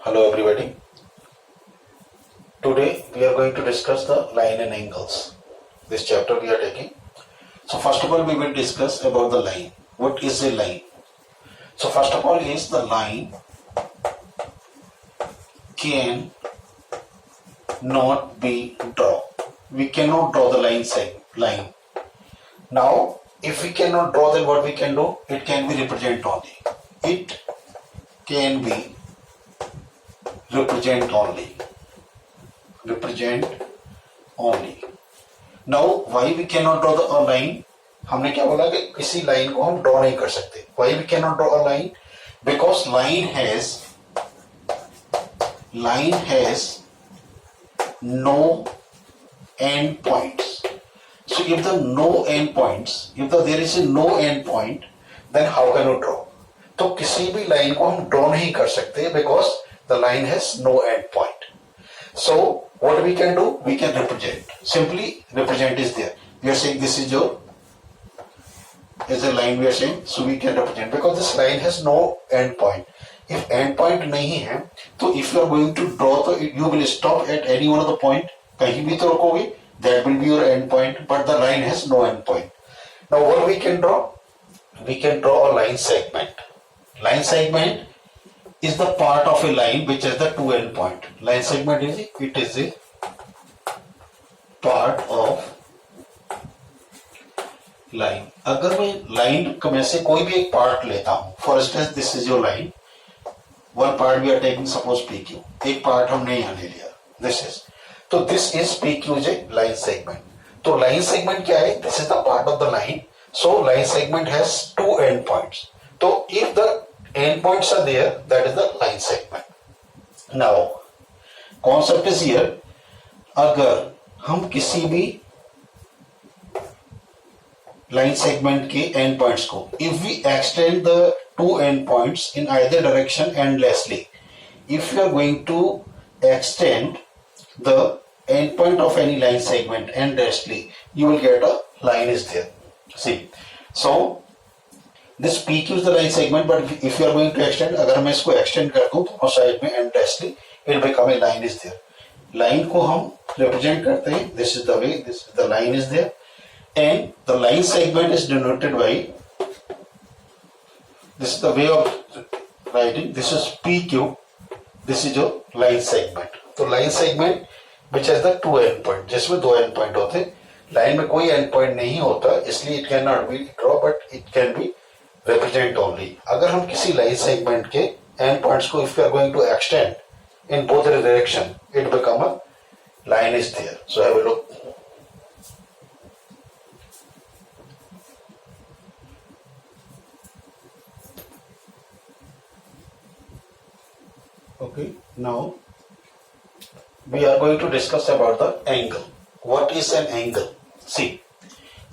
Hello everybody. Today we are going to discuss the line and angles. This chapter we are taking. So first of all we will discuss about the line. What is a line? So first of all is the line can not be drawn. We cannot draw the line. Now if we cannot draw, then what we can do? It can be represent only. It can be represent only. Now why we cannot draw the line? हमने क्या बोला कि किसी line को हम draw नहीं कर सकते. Why we cannot draw a line? Because line has no end points. So if there is a no end point, then how can you draw? तो किसी भी लाइन को हम ड्रॉ नहीं कर सकते because the line has no end point. So what we can do? We can represent. Simply represent is there. We are saying this is a line we are saying, so we can represent because this line has no end point. If end point नहीं है, तो if you are going to draw, तो you will stop at any one of the point. कहीं भी तो रुकोगे, that will be your end point. But the line has no end point. Now what we can draw? We can draw a line segment. Line segment is the part of a line which has the two end point. Line segment is a part of line. अगर मैं line में से कोई भी एक part लेता हूं, for instance this is your line, one part we are taking suppose P Q, एक पार्ट हमने यहां ले लिया, दिस इज, तो this is P Q J line segment. तो लाइन सेगमेंट क्या है? This is the part of the line. So line segment has two end points. तो if the end points are there, that is the line segment. Now concept is here, अगर हम किसी भी line segment के end points को, if we extend the two end points in either direction endlessly, if you are going to extend the end point of any line segment endlessly, you will get a line is there. See, so this PQ is the line segment, but if you are going to extend, अगर मैं इसको extend कर दूं दोनों side में endlessly, it will become a line is there. Line को हम represent करते हैं. This is the way. This is the line is there, and the line segment is denoted by. This is the way of writing. This is PQ. This is your line segment. तो line segment which has the two end point, जिसमें दो end point होते हैं. Line में कोई end point नहीं होता, इसलिए it cannot be draw, but it can be represent only. अगर हम किसी लाइन सेगमेंट के end points को if we are going to extend in both the direction, it become a line is there. So have a look. Okay, now we are going to discuss about the angle. What is an angle? See,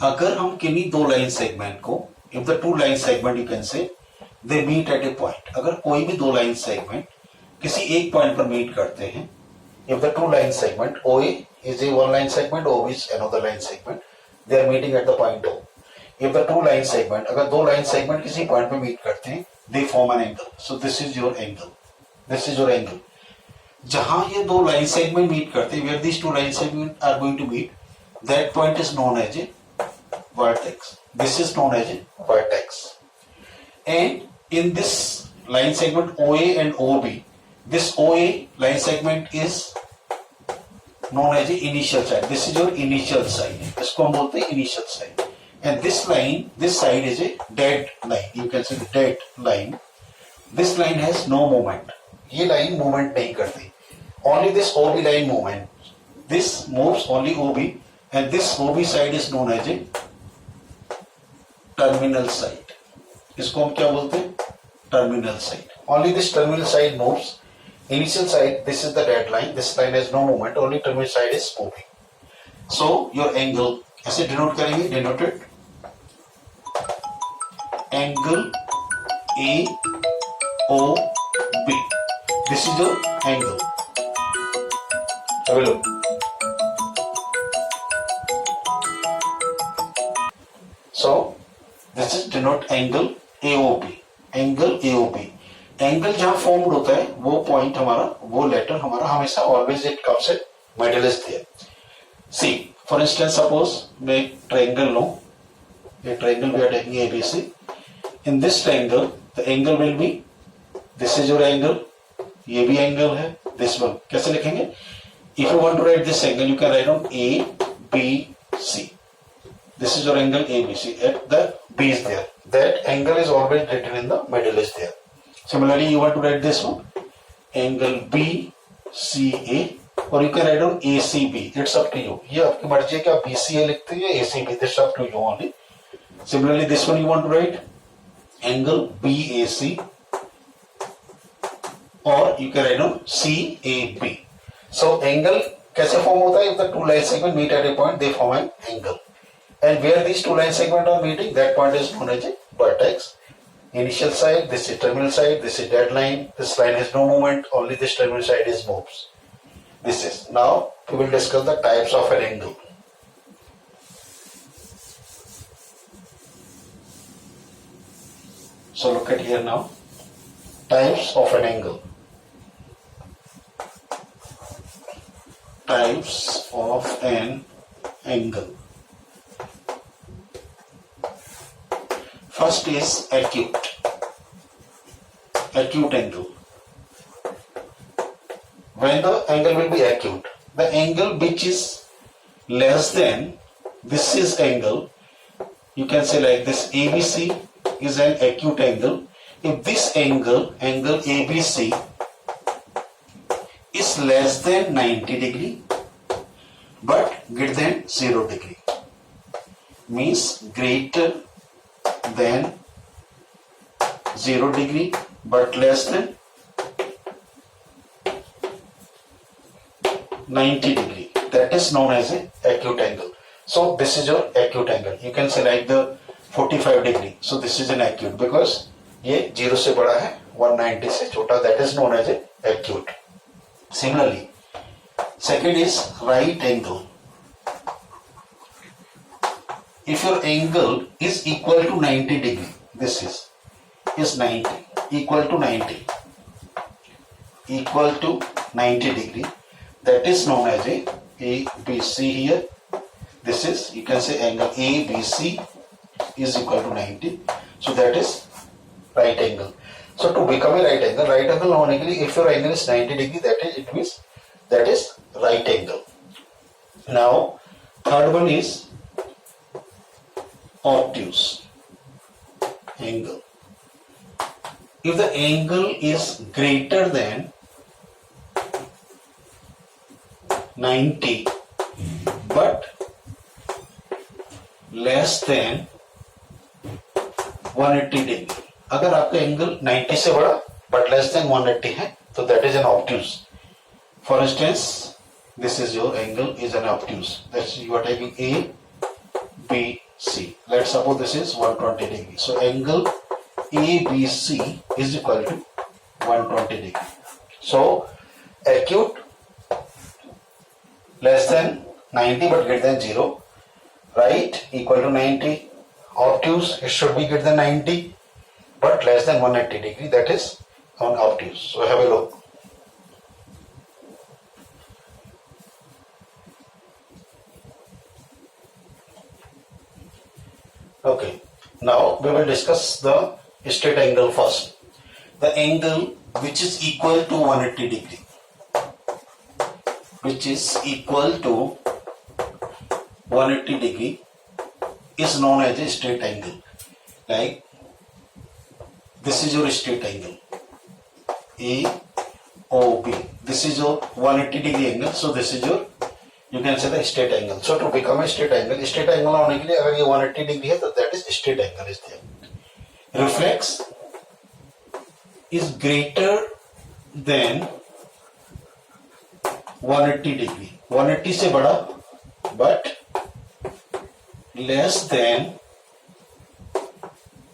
अगर हम किन्हीं दो line segment को, if the two line segment you can say they meet at a point, अगर कोई भी दो line segment किसी एक पॉइंट पर मीट करते हैं, if the two line segment OA is a one line segment, OB is another line segment, they are meeting at the point O. If the two line segment, अगर दो line segment किसी point पर meet करते हैं, they form an angle. So this is your angle. This is your angle. जहां ये दो line segment meet करते हैं, where these two line segment are going to meet, that point is known as a vertex. This is known as a vertex. And in this line segment OA and OB, this OA line segment is known as the initial side. This is your initial side. इसको हम बोलते हैं initial side. And this line, this side is a dead line. You can say dead line. This line has no moment. ये line movement नहीं करती. Only this OB line movement. This moves only OB, and this OB side is known as a terminal side. इसको हम क्या बोलते हैं? Terminal side. Only this terminal side moves. Initial side, this is the dead line. This line has no movement. Only terminal side is moving. So your angle ऐसे denote करेंगे. Denoted angle AOB. This is your angle. Have a look. So this is denote angle AOB. Angle AOB. Angle जहां formed होता है वो point हमारा, वो letter हमारा हमेशा always it comes at middle is there. See for instance suppose मैं triangle लूं, ये triangle we are taking ABC. In this triangle the angle will be, this is your angle, ये भी एंगल है, दिस वन कैसे लिखेंगे? If you want to write this angle you can write on A B C. This is your angle ABC. At the B is there. That angle is always written in the middle is there. Similarly, you want to write this one, angle BCA, or you can write on ACB. It's up to you. ये आपकी मर्जी है कि आप BCA लिखते हैं या ACB. This up to you only. Similarly, this one you want to write angle BAC, or you can write on CAB. So angle कैसे form होता है? If the two line segment meet at a point, they form an angle. And where these two line segments are meeting, that point is known as a vertex. Initial side, this is terminal side, this is dead line. This line has no movement, only this terminal side is moves. This is. Now we will discuss the types of an angle. So look at here now. Types of an angle. Types of an angle. First is acute. Acute angle. When the angle will be acute, the angle which is less than this is angle, you can say like this, ABC is an acute angle. If this angle ABC is less than 90 degree but greater than 0 degree, means greater than 0 degree but less than 90 degree, that is known as a acute angle. So this is your acute angle. You can say like the 45 degree. So this is an acute because ये 0 से बड़ा है, 190 से छोटा, that is known as a acute. Similarly, second is right angle. If your angle is equal to 90 degree, this is 90, equal to 90 degree, that is known as a ABC here. This is, you can say angle ABC is equal to 90. So that is right angle. So to become a right angle होने के लिए if your angle is 90 degree, it means that is right angle. Now third one is obtuse angle. If the angle is greater than 90 but less than 180 degree, अगर आपका angle 90 से बड़ा but less than 180 है तो that is an obtuse. For instance, this is your angle is an obtuse. That's you are taking A, B, C. Let's suppose this is 120 degree. So angle ABC is equal to 120 degree. So acute less than 90 but greater than 0. Right equal to 90. Obtuse, it should be greater than 90 but less than 180 degree, that is on obtuse. So have a look. Okay, now we will discuss the straight angle first. The angle which is equal to 180 degree, which is equal to 180 degree is known as a straight angle. Like this is your straight angle AOB. This is your 180 degree angle. So this is your, you can say the straight angle. So to become a straight angle होने के लिए अगर ये 180 degree है तो that is straight angle is there. Reflex is greater than 180 degree. 180 से बड़ा but less than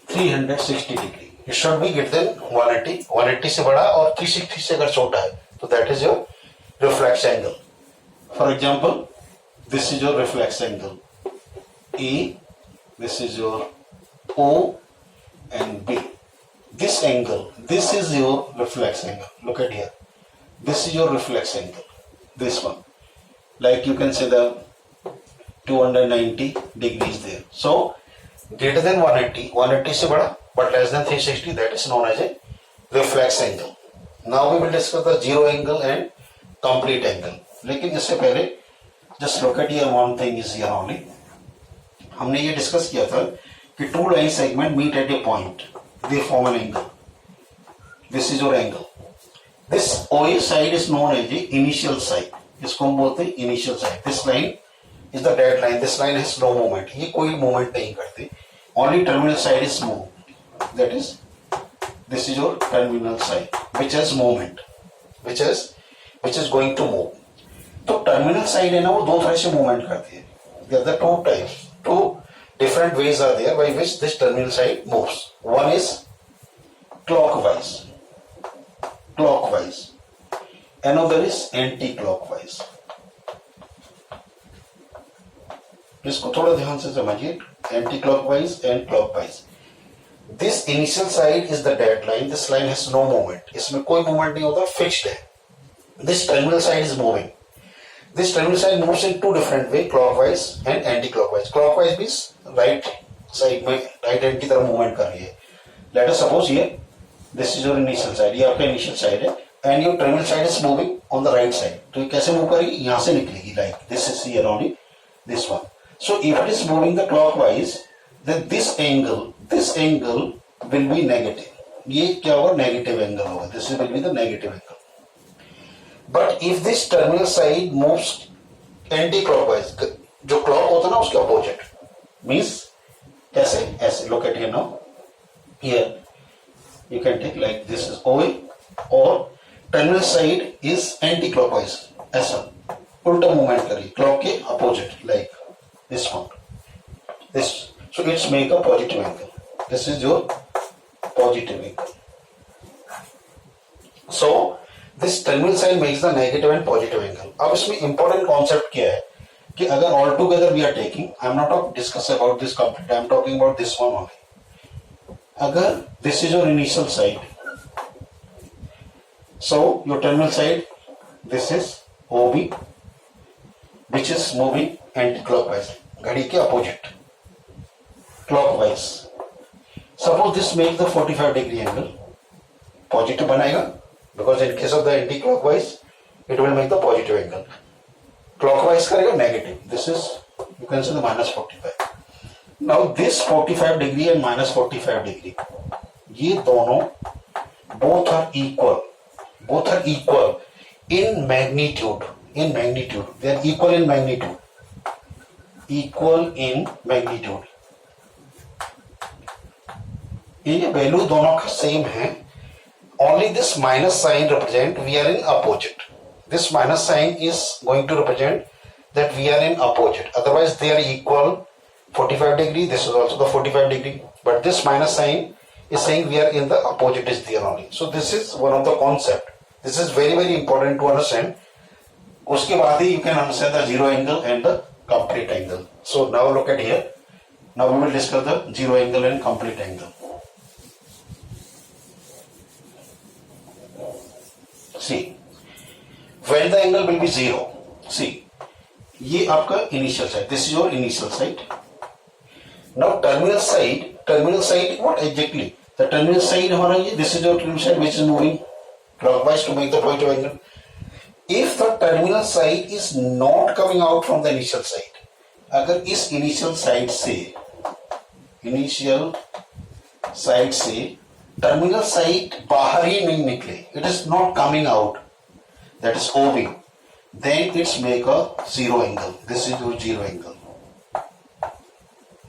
360 degree. It should be greater than 180. 180 से बड़ा और 360 से अगर छोटा है तो that is your reflex angle. For example, this is your reflex angle A, this is your O and B. this angle, this is your reflex angle. Look at here. This is your reflex angle. This one. Like you can say the 290 degrees there. So greater than 180, 180 से बड़ा, but less than 360, that is known as a reflex angle. Now we will discuss the zero angle and complete angle. लेकिन इससे पहले just look at here, one thing is here only. हमने ये discuss किया था कि two line segment meet at a point, they form an angle. This is your angle. This OA side is known as a initial side. इसको हम बोलते हैं initial side. This line is the dead line. This line has no movement. ये कोई movement नहीं करती. Only terminal side is move. That is this is your terminal side which has movement, which is going to move. तो terminal side है ना, वो दो तरह से मूवमेंट करती है. There are two types. Two different ways are there by which this terminal side moves. One is clockwise. Another is anti-clockwise. इसको थोड़ा ध्यान से समझिए. Anti-clockwise and clockwise. This initial side is the dead line. This line has no movement. इसमें कोई movement नहीं होता, fixed है. This terminal side is moving. This terminal side moves in two different ways, clockwise and anti-clockwise. Clockwise means right side में right hand की तरफ movement कर रही है. Let us suppose here this is your initial side. ये आपका initial side है and your terminal side is moving on the right side. तो ये कैसे मूव करेगी? यहाँ से निकलेगी. Like this is here only, this one. So if it is moving the clockwise, then this angle will be negative. ये क्या होगा? Negative angle होगा. This will be the negative angle. But if this terminal side moves anti-clockwise, जो clock होता है ना उसके opposite, means कैसे? ऐसे. Look at here now. Here you can take like this is OA, or terminal side is anti-clockwise. ऐसा उल्टा movement करिए clock के opposite, like this one. This, so it's make a positive angle. This is your positive angle. So this terminal side makes the negative and positive angle. अब इसमें important concept क्या है कि अगर all together we are taking, I am not discussing about this complete, I am talking about this one only. अगर this is your initial side, so your terminal side, this is OB, which is moving anti-clockwise, घड़ी के opposite, clockwise. Suppose this makes the 45 degree angle, positive बनाएगा. Because in case of the anti-clockwise, it will make the positive angle. Clockwise करेगा negative. This is, you can say the minus 45. Now this 45 degree and minus 45 degree, ये दोनों both are equal in magnitude. They are equal in magnitude. ये value दोनों का same है. Only this minus sign represent we are in opposite. This minus sign is going to represent that we are in opposite. Otherwise they are equal 45 degree. This is also the 45 degree. But this minus sign is saying we are in the opposite is there only. So this is one of the concept. This is very very important to understand. उसके बाद ही you can understand the zero angle and the complete angle. So now look at here. Now we will discuss the zero angle and complete angle. See, when the angle will be zero, see, ये आपका initial side. This is your initial side. Now terminal side, what exactly? The terminal side हमारा ये, this is your terminal side which is moving clockwise to make the positive angle. If the terminal side is not coming out from the initial side, अगर इस initial side से terminal side बाहर ही नहीं निकले, it is not coming out, that is OB, then it's make a zero angle. This is your zero angle,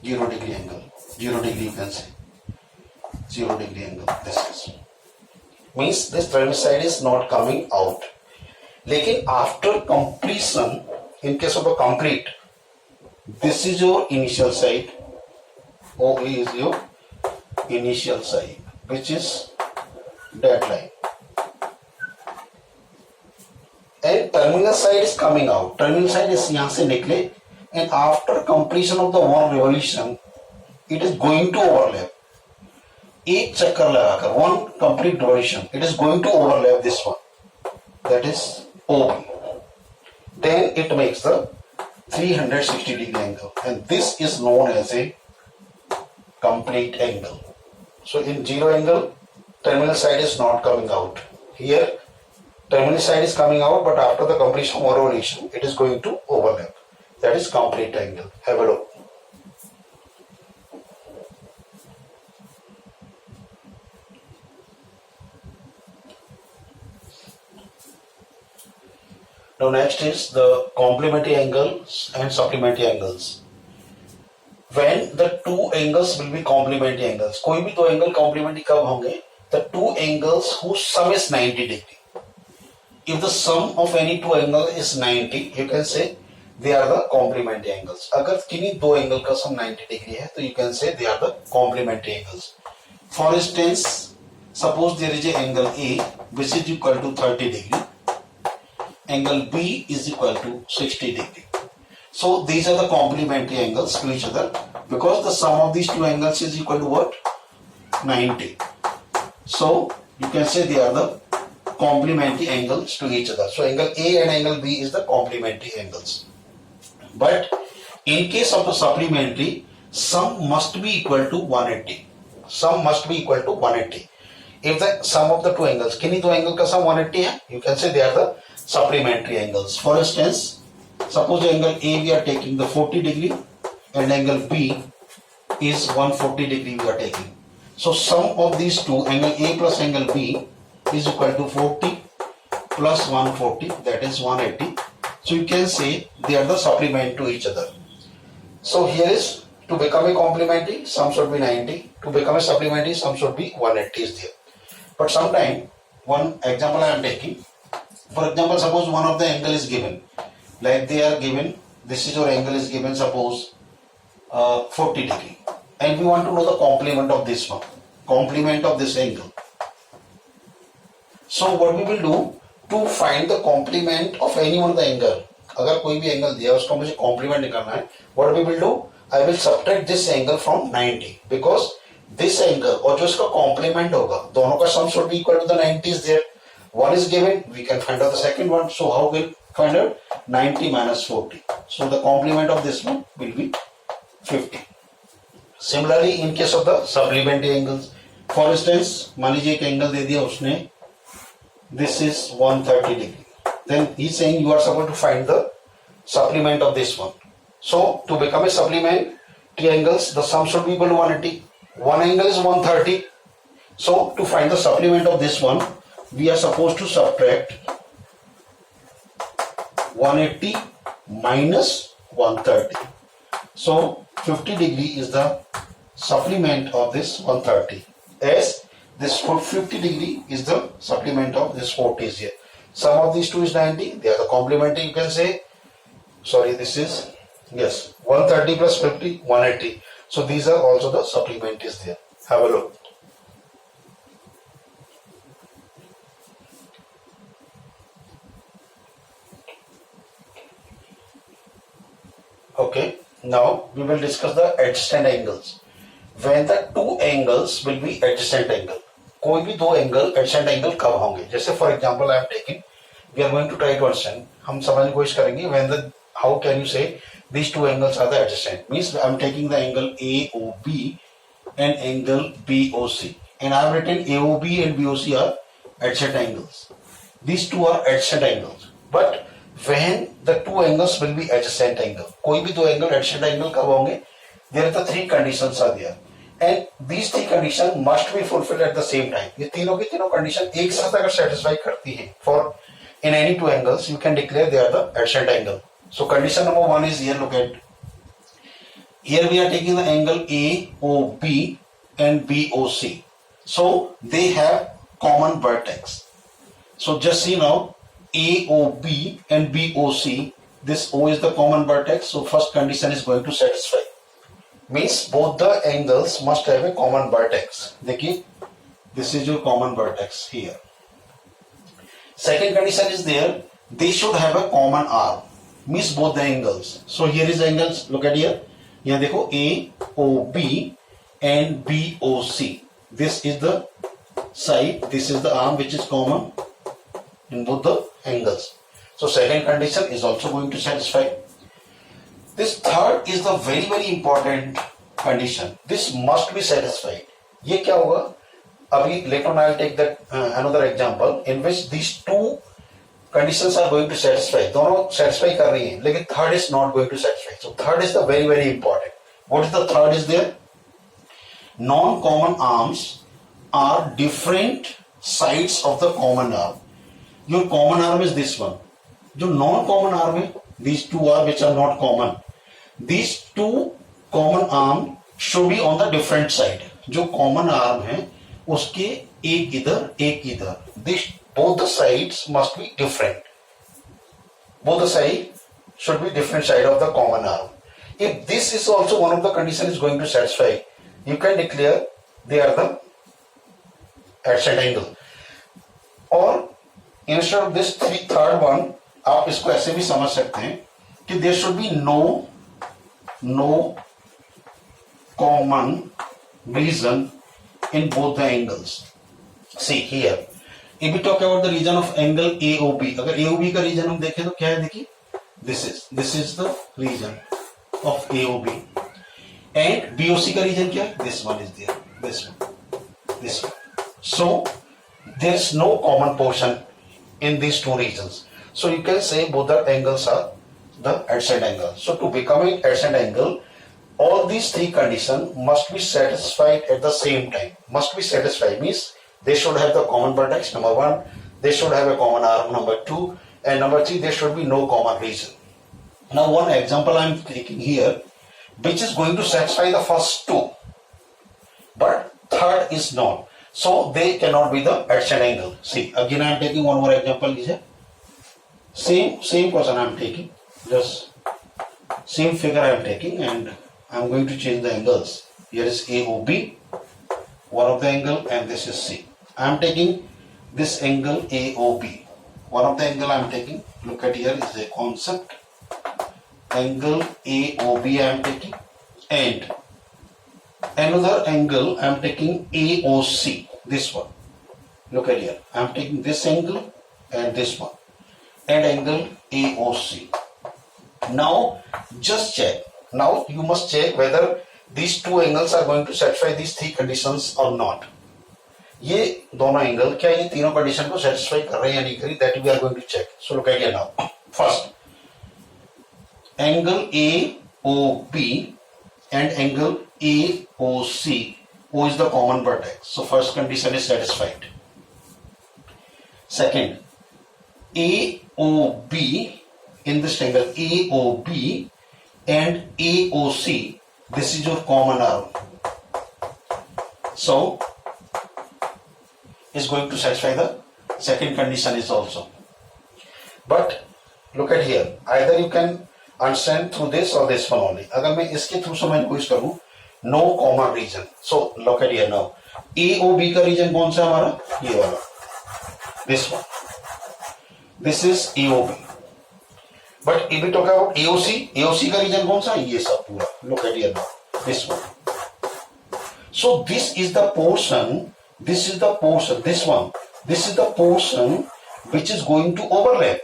0 degree angle, 0 degree you can say, 0 degree angle. This is means this terminal side is not coming out. लेकिन after completion, in case of a complete, this is your initial side, OB is your initial side, which is dead line, and terminal side is coming out. Terminal side is यहाँ से निकले, and after completion of the one revolution, it is going to overlap. एक चक्कर लगाकर, one complete rotation, it is going to overlap this one, that is OB. Then it makes the 360 degree angle, and this is known as a complete angle. So in zero angle, terminal side is not coming out. Here terminal side is coming out, but after the completion of rotation, it is going to overlap. That is complete angle. Have a look. Now next is the complementary angles and supplementary angles. When the two angles will be complementary angles, कोई भी दो angle complementary कब होंगे? The two angles whose sum is 90 degree. If the sum of any two angle is 90, you can say they are the complementary angles. अगर किन्हीं दो angle का sum 90 degree है, तो you can say they are the complementary angles. For instance, suppose there is a angle A which is equal to 30 degree. Angle B is equal to 60 degree. So these are the complementary angles to each other because the sum of these two angles is equal to what? 90. So you can say they are the complementary angles to each other. So angle A and angle B is the complementary angles. But in case of the supplementary, sum must be equal to 180. Sum must be equal to 180. If the sum of the two angles, किन्हीं दो angle का sum 180 है, you can say they are the supplementary angles. For instance, suppose angle A we are taking the 40 degree and angle B is 140 degree we are taking. So sum of these two, angle A plus angle B is equal to 40 plus 140, that is 180. So you can say they are the supplement to each other. So here is, to become a complementary, sum should be 90. To become a supplementary, sum should be 180 is there. But sometime, one example I am taking. For example, suppose one of the angle is given, like they are given, this is your angle is given, suppose 40 degree, and we want to know the complement of this one, complement of this angle. So what we will do, to find the complement of any one of the angle, अगर कोई भी angle दिया उसका मुझे complement निकालना है, what we will do, I will subtract this angle from 90 because this angle और जो इसका complement होगा, दोनों का sum should be equal to the 90 is there. One is given, we can find out the second one. So how we'll find out? 90 minus 40. So the complement of this one will be 50. Similarly, in case of the supplementary angles, for instance, मान लीजिए एक angle दे दिया उसने, this is 130 degree. Then he's saying you are supposed to find the supplement of this one. So to become a supplement triangles, the sum should be equal to 180. One angle is 130. So to find the supplement of this one, we are supposed to subtract 180 minus 130. So 50 degree is the supplement of this 130, as this 50 degree is the supplement of this 40 is here. Sum of these two is 90. They are the complementary, you can say. Sorry, this is, yes, 130 plus 50, 180. So these are also the supplementaries there. Have a look. Okay, now we will discuss the adjacent angles. When the two angles will be adjacent angle, कोई भी दो angle adjacent angle कब होंगे? जैसे for example I am taking, we are going to try to understand. हम समझने की कोशिश करेंगे when the, how can you say these two angles are the adjacent? Means I am taking the angle AOB and angle BOC, and I have written AOB and BOC are adjacent angles. These two are adjacent angles, but when the two angles will be adjacent angle, कोई भी दो angle adjacent angle कब होंगे? There are the three conditions are there, and these three conditions must be fulfilled at the same time. ये तीनों की तीनों condition एक साथ अगर satisfy करती हैं, for in any two angles, you can declare they are the adjacent angle. So condition number one is here. Look at here, we are taking the angle AOB and BOC. So they have common vertex. So just see now, AOB and BOC, this O is the common vertex, so first condition is going to satisfy. Means both the angles must have a common vertex. देखिए, this is your common vertex here. Second condition is there, they should have a common arm. Means both the angles. So here is angles, look at here. यहाँ देखो AOB and BOC. This is the side, this is the arm which is common in both the angles. So second condition is also going to satisfy. This third is the very very important condition. This must be satisfied. ये क्या होगा? अभी later on I'll take that another example in which these two conditions are going to satisfy. दोनों satisfy कर रही हैं, लेकिन third is not going to satisfy. So third is the very very important. What is the third is there? Non-common arms are different sides of the common arm. Your common arm is this one. जो non-common arm है, these two are which are not common. These two common arm should be on the different side. जो common arm है, उसके एक इधर, एक इधर. This both the sides must be different. Both the sides should be different side of the common arm. If this is also one of the condition is going to satisfy, you can declare they are the adjacent angle. और instead of this third one, आप इसको ऐसे भी समझ सकते हैं कि there should be no common region in both the angles. See here, if we talk about the region of angle AOB, अगर AOB का region हम देखें तो क्या है? देखिए, this is the region of AOB, and BOC का region क्या है? This one is there, this one. So there is no common portion in these two regions. So you can say both the angles are the adjacent angle. So to become an adjacent angle, all these three conditions must be satisfied at the same time. Must be satisfied means they should have the common vertex, number one, they should have a common arm, number two, and number three, there should be no common region. Now one example I am taking here, which is going to satisfy the first two, but third is not. So they cannot be the adjacent angle. See, again I am taking one more example. Same question I am taking, just same figure I am taking, and I am going to change the angles. Here is AOB, one of the angle, and this is C. I am taking this angle AOB. One of the angle I am taking, look at here is a concept. Angle AOB I am taking, and another angle I am taking AOC, this one. Look at here, I am taking this angle and this one, and angle AOC. Now just check. Now you must check whether these two angles are going to satisfy these three conditions or not. ये दोनों angle क्या ये तीनों condition को satisfy कर रहे हैं या नहीं कर रही, that we are going to check. So look at here now. First, angle AOB and angle AOC. O is the common vertex. So first condition is satisfied. Second, AOB in this angle AOB and AOC, this is your common arm. So is going to satisfy the second condition is also. But look at here, either you can understand through this or this one only. अगर मैं इसके through समझने की कोशिश करूं, no common region. So look at here now. AOB का region कौन सा हमारा? ये वाला, this one. This is AOB. But if we talk about AOC, AOC का region कौन सा? ये सब पूरा. Look at here now. This one. So this is the portion. This is the portion. This one. This is the portion which is going to overlap.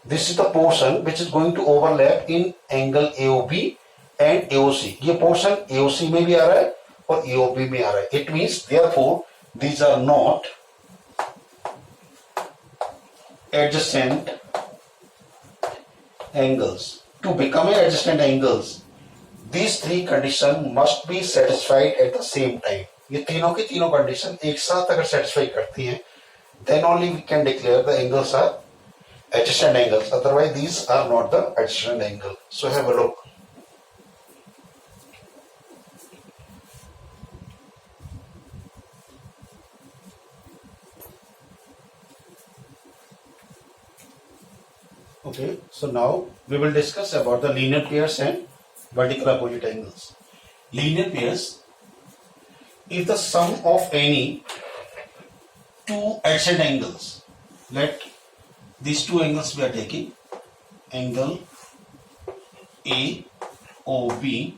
This is the portion which is going to overlap in angle AOB and AOC. ये portion AOC में भी आ रहा है और AOB में आ रहा है. It means therefore these are not adjacent angles. To become an adjacent angles, these three conditions must be satisfied at the same time. ये तीनों की तीनों कंडीशन एक साथ अगर सेटिस्फाई करती हैं, then only we can declare the angles are adjacent angles. Otherwise, these are not the adjacent angle. So have a look. Okay, so now we will discuss about the linear pairs and vertical opposite angles. Linear pairs, if the sum of any two adjacent angles, let these two angles we are taking, angle AOB,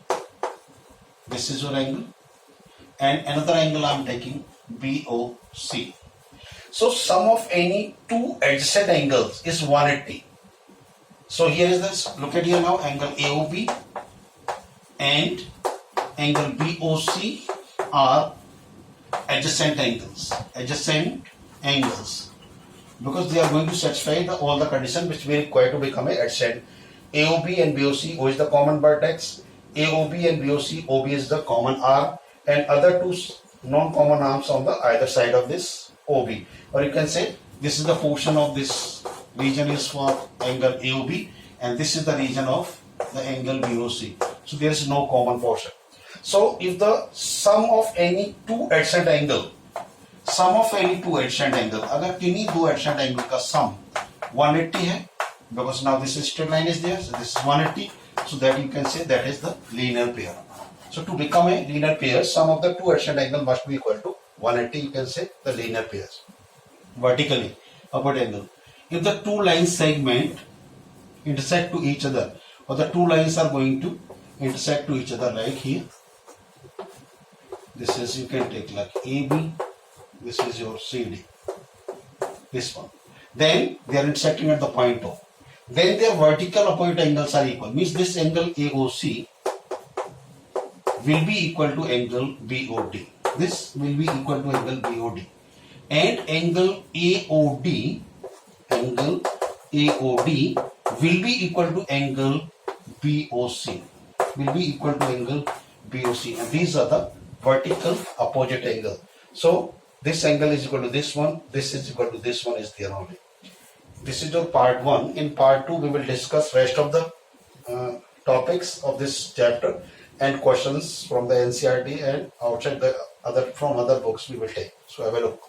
this is your angle, and another angle I am taking BOC. So sum of any two adjacent angles is 180. So here is this, look at here now, angle AOB and angle BOC are adjacent angles, because they are going to satisfy all the conditions which we require to become a adjacent. AOB and BOC, O is the common vertex, AOB and BOC, OB is the common arm, and other two non-common arms on the either side of this OB. Or you can say this is the portion of this region is for angle AOB and this is the region of the angle BOC. So there is no common portion. So if the sum of any two adjacent angle, अगर किन्हीं दो adjacent angle का sum 180 है, because now this is straight line is there, so this is 180, so that you can say that is the linear pair. So to become a linear pair, sum of the two adjacent angle must be equal to 180, you can say the linear pairs. Vertically, upward angle. If the two line segment intersect to each other, or the two lines are going to intersect to each other, like here, this is, you can take like AB, this is your CD, this one. Then they are intersecting at the point O. Then their vertical opposite angles are equal. Means this angle AOC will be equal to angle BOD. This will be equal to angle BOD. And angle AOD will be equal to angle BOC. And these are the vertical opposite angle. So this angle is equal to this one, this is equal to this one is there only. This is your part 1. In part 2 we will discuss rest of the topics of this chapter and questions from the NCERT and outside the other from other books we will take. So have a look.